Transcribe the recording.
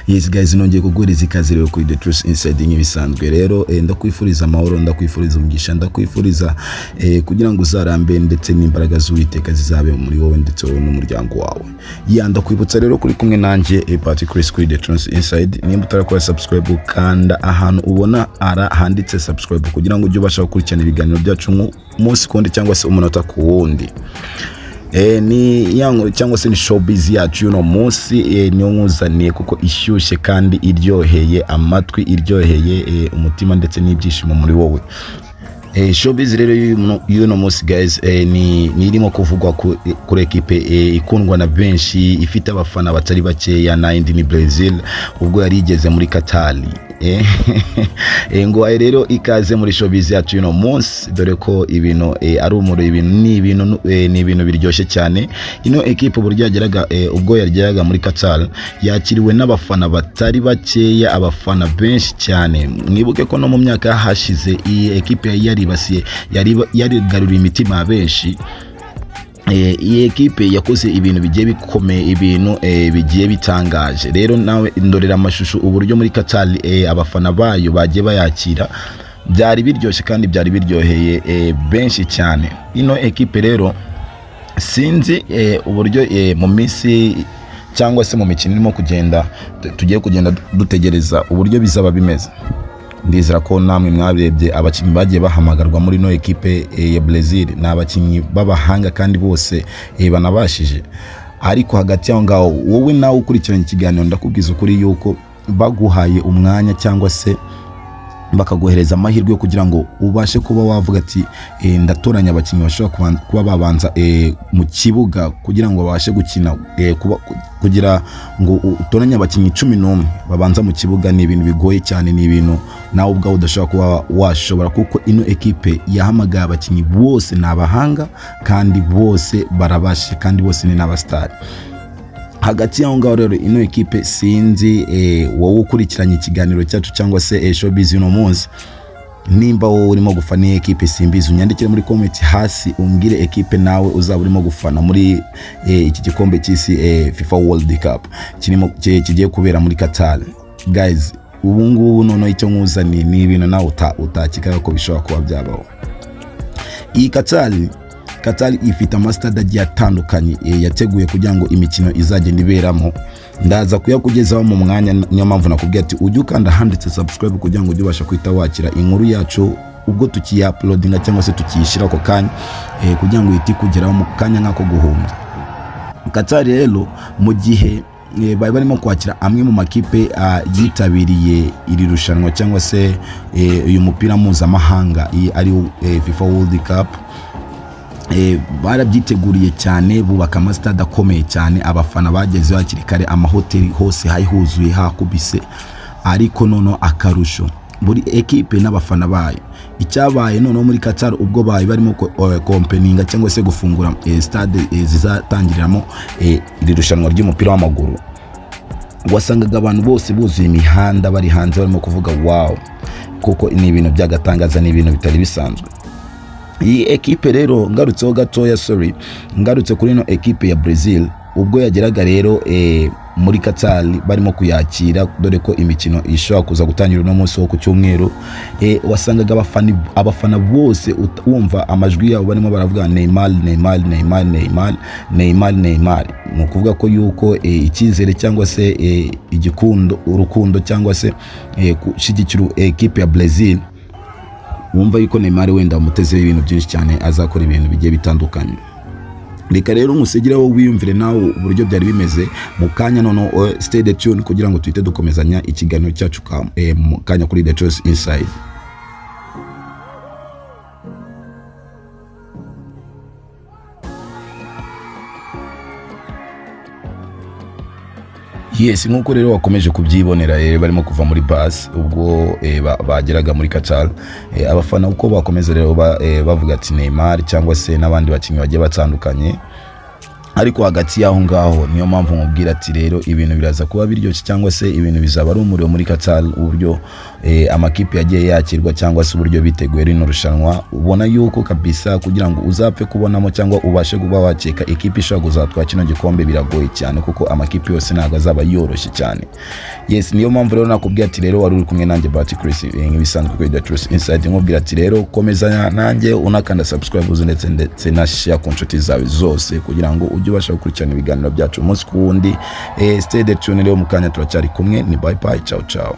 Yes guys, nongeye kuguriza ikaze rero kuri The Truth Inside nk'ibisanzwe. Rero ndakwifuriza amahoro, ndakwifuriza umugisha, ndakwifuriza kugira ngo uzarambe ndetse n'imbaraga z'Uwiteka zizabe muri wowe ndetse n'umuryango wawe. Ndakwibutsa rero kuri kumwe nanjye Patrick Chris kuri The Truth Inside. Nimba utarakora subscribe kanda ahantu ubona handitse subscribe kugira ngo ujye ubasha gukurikirana ibiganiro byacu umunsi kundi cyangwa se umunota ku wundi. Ni yango cyangwa se ni showbiz yacu uno munsi niyo nkuzaniye kuko ishyushye kandi iryoheye amatwi, iryoheye umutima ndetse n'ibyishimo muri wowe. Showbiz rero y'uno munsi guys ni irimo kuvugwa kuri equipe ikundwa na benshi, ifite abafana batari bakeya na ni Brazil ubwo yari igeze muri Qatar. Ngo rero ikaze muri showbiz yacu uno munsi, dore ko ibintu ari umuro, ni ibintu biryoshye cyane. Ino equipe uburyo yageraga ubwo yarigeraga muri Qatar yakiriwe n'abafana batari bakeya, abafana benshi cyane. Mwibuke ko no mu myaka hashize iyi equipe yaribasiye yarigaruriye imitima benshi. Iyi equipe yakoze ibintu bigiye bikomeye, ibintu bigiye bitangaje. Rero nawe ndorera amashusho uburyo muri Qatar abafana bayo bagiye bayakira, byari biryoshye kandi byari biryoheye benshi cyane. Ino equipe rero sinzi uburyo mu minsi cyangwa se mu mikino irimo kugenda tugiye kugenda dutegereza uburyo bizaba bimeze. Ndizera ko namwe mwabirebye abakinyi bagiye bahamagarwa muri no equipe ya Brazil n'abakinyi babahanga kandi bose banabashije. Ariko hagati yaho ngaho wowe nawe ukurikiranye ikiganiro ndakubwiza ukuri yuko baguhaye umwanya cyangwa se bakagohereza amahirwe yo kugira ngo ubashe kuba wavuga ati ndatoranya abakinyi bashobora kuba babanza mu kibuga kugira ngo babashe gukina, kugira ngo utoranye abakinyi 11 babanza mu kibuga. Ni ibintu bigoye cyane, ni ibintu nawe ubwawe udashobora kuba washobora, kuko ino equipe yahamagaye abakinyi bose n'abahanga kandi bose barabashije kandi bose ni n'abastari. Hagati yaho ngaho rero ino equipe sinzi wowe ukurikiranye ikiganiro cyacu cyangwa se showbiz uno munsi, nimba wowe urimo gufana iyi equipe simbizi, unyandikire muri comment hasi umbwire equipe nawe uzaba urimo gufana muri iki gikombe cy'isi FIFA World Cup kigiye kubera muri Qatar. Guys, ubu ngubu none icyo nkuzaniye ni ibintu nawe utakikaga ko bishobora kuba byabaho. Iyi Qatar ifite amastade agiye atandukanye yateguye kugira ngo imikino izagenda iberamo. Ndaza kuyakugezaho mu mwanya, niyo mpamvu nakubwiye ati ujye ukanda handitse subscribe kugira ngo ujye ubasha kwita wakira inkuru yacu ubwo tukiya-uploadinga cyangwa se tukiyishyira ako kanya kugira ngo ihite kugeraho mu kanya nk'ako guhumbya. Qatar rero mu gihe bari barimo kwakira amwe mu makipe yitabiriye iri rushanwa cyangwa se uyu mupira mpuzamahanga ari FIFA World Cup, barabyiteguriye cyane, bubaka amastade akomeye cyane, abafana bageze hakiri kare, amahoteli hose hayihuzuye hakubise. Ariko nono akarusho buri equipe n'abafana bayo, icyabaye nono muri Qatar ubwo bayi barimo kompeninga cyangwa se gufungura stade zizatangiriramo iri rushanwa ry'umupira w'amaguru, wasangaga abantu bose buzuye imihanda bari hanze barimo kuvuga wow, kuko ni ibintu byagatangaza, ni ibintu bitari bisanzwe. Iyi equipe rero ngarutseho gatoya, ngarutse kuri no equipe ya Brazil ubwo yageraga rero muri Qatar barimo kuyakira, dore ko imikino ishobora kuza gutangira no munsi wo ku cyumweru. Wasangaga abafana bose wumva amajwi yabo barimo baravuga Neymar. Mu kuvuga ko yuko icyizere cyangwa se urukundo cyangwa se gushyigikira equipe ya Brazil, wumva yuko Neymar wenda umutezeho ibintu byinshi cyane, azakora ibintu bigiye bitandukanye. Reka rero umusigira wo wiyumvire nawe uburyo byari bimeze mu kanya. Nono stay tuned kugira ngo tuhite dukomezanya ikiganiro cyacu mu kanya kuri The Truth Inside. Yes, nkuko rero wakomeje kubyibonera barimo kuva muri bus ubwo bageraga muri Qatar. Abafana uko bakomeza rero bavuga ati Neymar cyangwa se n'abandi bakinyi bagiye batandukanye, ariko hagati yaho ngaho niyo mpamvu nkubwira ati rero ibintu biraza kuba biryoshye cyangwa se ibintu bizaba ari umuriro muri Qatar, uburyo amakipe yagiye yakirwa cyangwa se uburyo biteguye rino rushanwa. Ubona yuko kabisa kugira ngo uzapfe kubonamo cyangwa ubashe kuba wakeka ikipe ishobora kuzatwara kino gikombe biragoye cyane, kuko amakipe yose ntago azaba yoroshye cyane. Yes, niyo mpamvu rero nakubwira ati rero wari uri kumwe nanjye Bahati Chris nk'ibisanzwe kuri The Truth Inside. Nkubwira ati rero komeza nanjye unakanda subscribe ndetse na share ku nshuti zawe zose kugira ngo ujye ubasha gukurikirana ibiganiro byacu umunsi ku wundi. Stay tuned rero, mu kanya turacyari kumwe. Ni bye bye, ciao ciao.